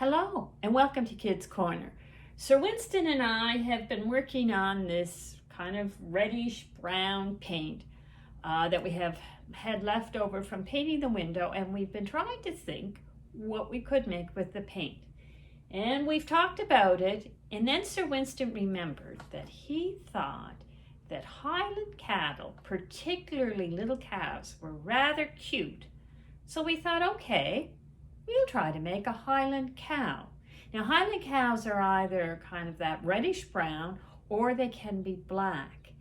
Hello and welcome to Kids Corner. Sir Winston and I have been working on this kind of reddish brown paint that we have had left over from painting the window, and we've been trying to think what we could make with the paint. And we've talked about it, and then Sir Winston remembered that he thought that Highland cattle, particularly little cows, were rather cute. So we thought, okay, we'll try to make a Highland cow. Now, Highland cows are either kind of that reddish brown or they can be black.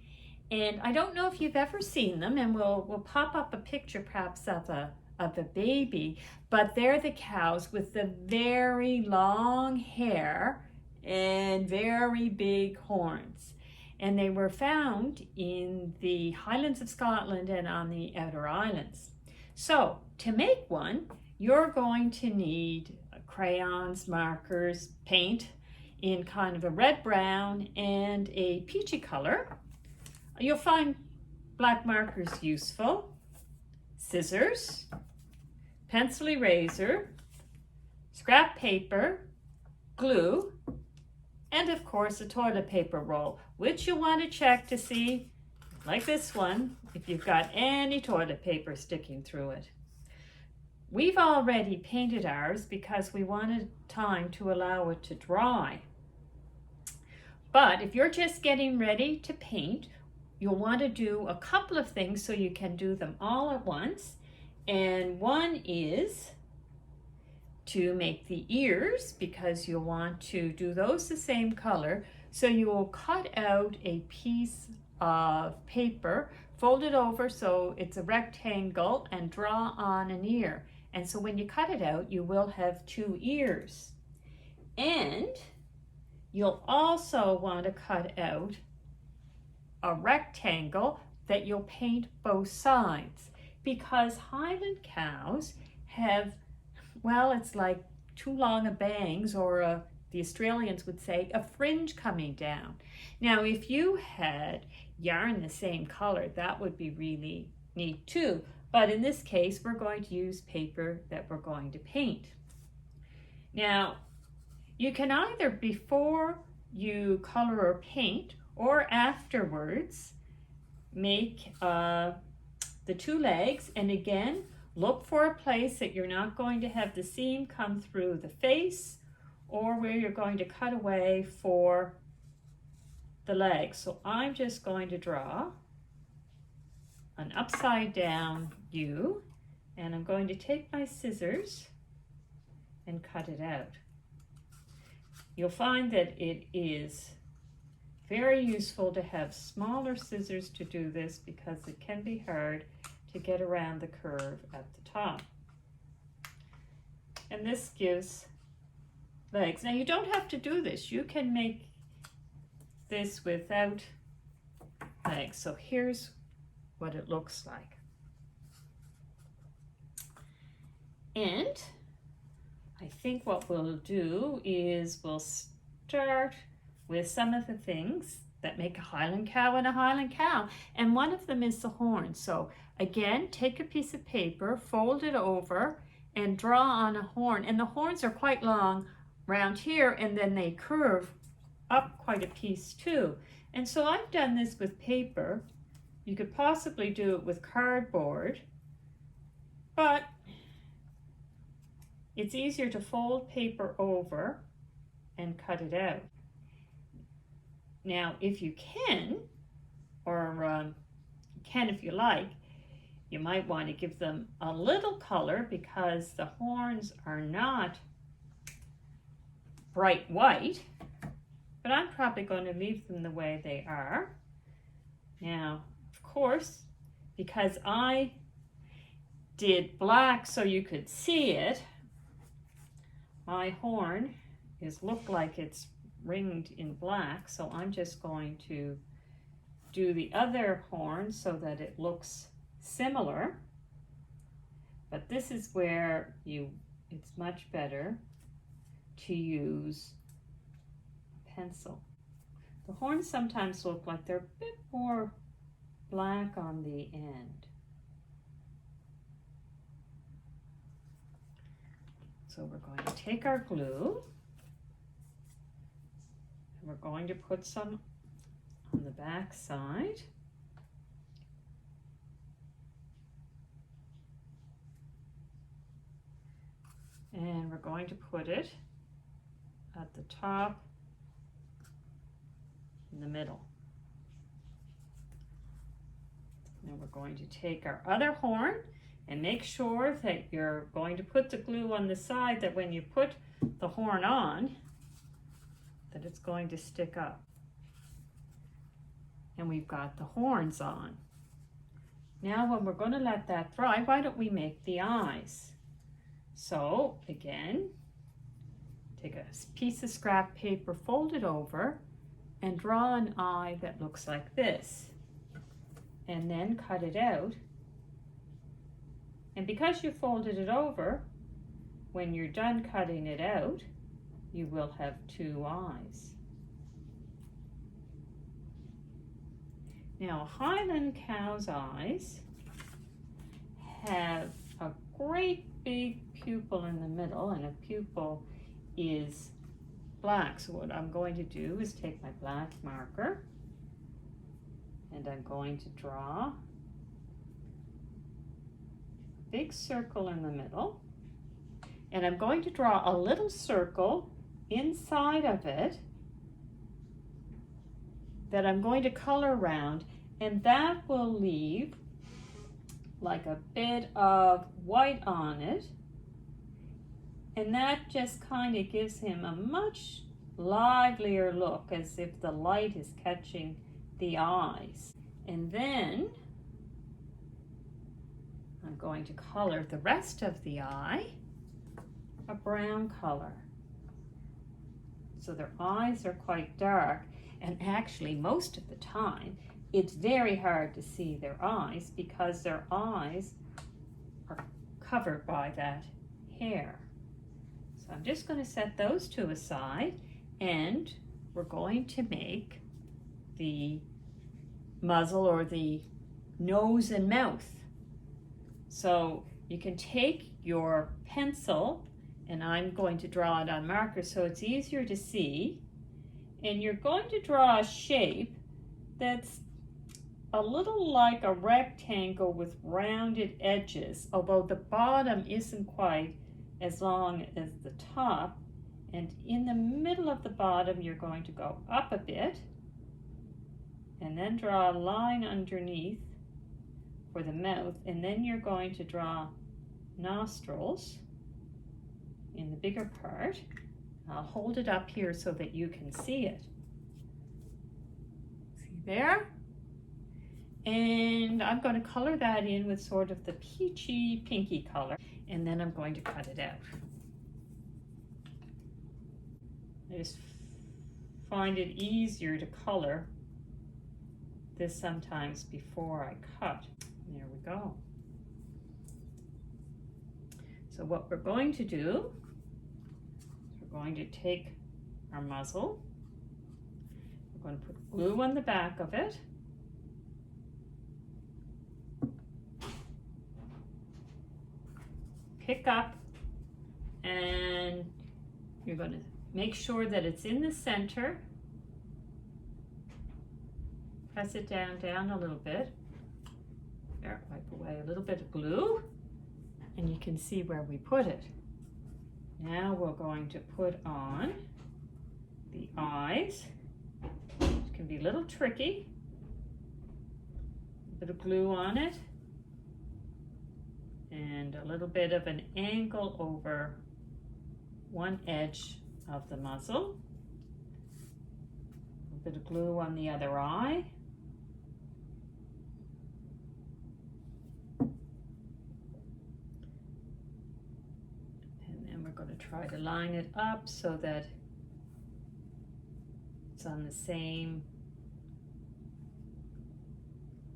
And I don't know if you've ever seen them, and we'll pop up a picture perhaps of a baby, but they're the cows with the very long hair and very big horns. And they were found in the Highlands of Scotland and on the outer islands. So to make one, you're going to need crayons, markers, paint in kind of a red-brown and a peachy color. You'll find black markers useful, scissors, pencil eraser, scrap paper, glue, and of course a toilet paper roll, which you'll want to check to see, like this one, if you've got any toilet paper sticking through it. We've already painted ours because we wanted time to allow it to dry. But if you're just getting ready to paint, you'll want to do a couple of things so you can do them all at once. And one is to make the ears, because you'll want to do those the same color. So you will cut out a piece of paper, fold it over so it's a rectangle, and draw on an ear. And so when you cut it out, you will have two ears. And you'll also want to cut out a rectangle that you'll paint both sides, because Highland cows have, well, it's like too long a bangs, or the Australians would say, a fringe coming down. Now, if you had yarn the same color, that would be really neat too. But in this case, we're going to use paper that we're going to paint. Now, you can either, before you color or paint, or afterwards, make the two legs. And again, look for a place that you're not going to have the seam come through the face, or where you're going to cut away for the legs. So I'm just going to draw an upside down U, and I'm going to take my scissors and cut it out. You'll find that it is very useful to have smaller scissors to do this, because it can be hard to get around the curve at the top. And this gives legs. Now, you don't have to do this. You can make this without legs. So here's what it looks like. And I think what we'll do is we'll start with some of the things that make a Highland cow and a Highland cow. And one of them is the horn. So again, take a piece of paper, fold it over, and draw on a horn. And the horns are quite long around here, and then they curve up quite a piece too. And so I've done this with paper. You could possibly do it with cardboard, but it's easier to fold paper over and cut it out. Now, if you can, or can if you like, you might want to give them a little color, because the horns are not bright white, but I'm probably going to leave them the way they are. Now, of course, because I did black so you could see it, my horn look like it's ringed in black, so I'm just going to do the other horn so that it looks similar. But this is where it's much better to use a pencil. The horns sometimes look like they're a bit more black on the end. So we're going to take our glue and we're going to put some on the back side. And we're going to put it at the top in the middle. Now we're going to take our other horn and make sure that you're going to put the glue on the side that when you put the horn on, that it's going to stick up. And we've got the horns on. Now when we're going to let that dry, why don't we make the eyes? So again, take a piece of scrap paper, fold it over, and draw an eye that looks like this. And then cut it out. And because you folded it over, when you're done cutting it out, you will have two eyes. Now, a Highland cow's eyes have a great big pupil in the middle, and a pupil is black. So what I'm going to do is take my black marker and I'm going to draw a big circle in the middle, and I'm going to draw a little circle inside of it that I'm going to color around, and that will leave like a bit of white on it, and that just kind of gives him a much livelier look, as if the light is catching the eyes. And then I'm going to color the rest of the eye a brown color. So their eyes are quite dark, and actually most of the time it's very hard to see their eyes because their eyes are covered by that hair. So I'm just going to set those two aside, and we're going to make the muzzle or the nose and mouth. So you can take your pencil, and I'm going to draw it on marker so it's easier to see, and you're going to draw a shape that's a little like a rectangle with rounded edges, although the bottom isn't quite as long as the top. And in the middle of the bottom, you're going to go up a bit and then draw a line underneath for the mouth, and then you're going to draw nostrils in the bigger part. I'll hold it up here so that you can see it. See there? And I'm going to color that in with sort of the peachy pinky color, and then I'm going to cut it out. I just find it easier to color this sometimes before I cut. There we go. So what we're going to do is we're going to take our muzzle, we're going to put glue on the back of it, pick up, and you're going to make sure that it's in the center. Press it down a little bit. There, wipe away a little bit of glue, and you can see where we put it. Now we're going to put on the eyes. It can be a little tricky. A bit of glue on it, and a little bit of an angle over one edge of the muzzle. A bit of glue on the other eye. And then we're going to try to line it up so that it's on the same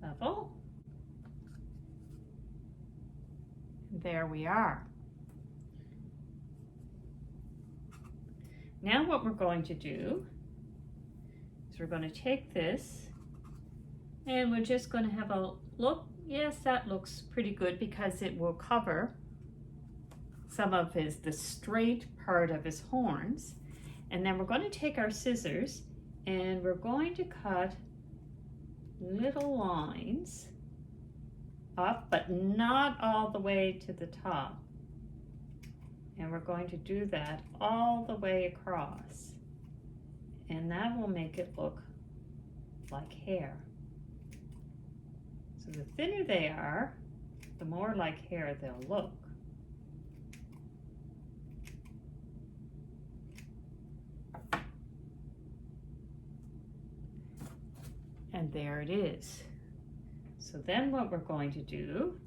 level. There we are. Now what we're going to do is we're going to take this and we're just going to have a look. Yes, that looks pretty good because it will cover some of the straight part of his horns. And then we're going to take our scissors and we're going to cut little lines up, but not all the way to the top. And we're going to do that all the way across. And that will make it look like hair. So the thinner they are, the more like hair they'll look. And there it is. So then what we're going to do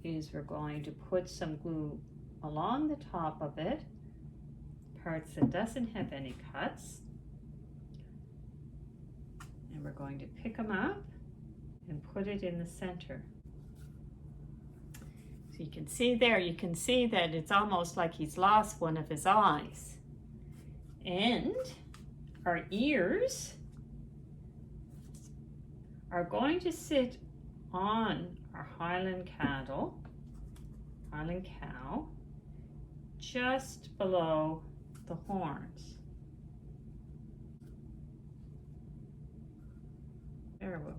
is we're going to put some glue along the top of it, parts that doesn't have any cuts. And we're going to pick them up and put it in the center. So you can see there, you can see that it's almost like he's lost one of his eyes. And our ears are going to sit on our Highland cow, just below the horns. There we'll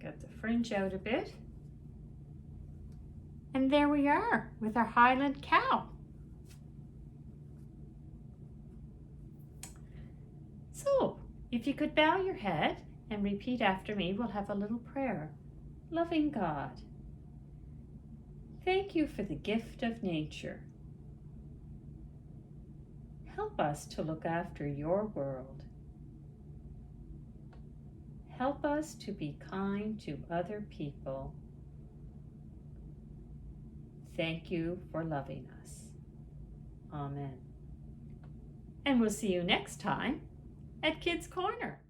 get the fringe out a bit. And there we are with our Highland cow. So, if you could bow your head and repeat after me, we'll have a little prayer. Loving God, thank you for the gift of nature. Help us to look after your world. Help us to be kind to other people. Thank you for loving us. Amen. And we'll see you next time at Kids Corner.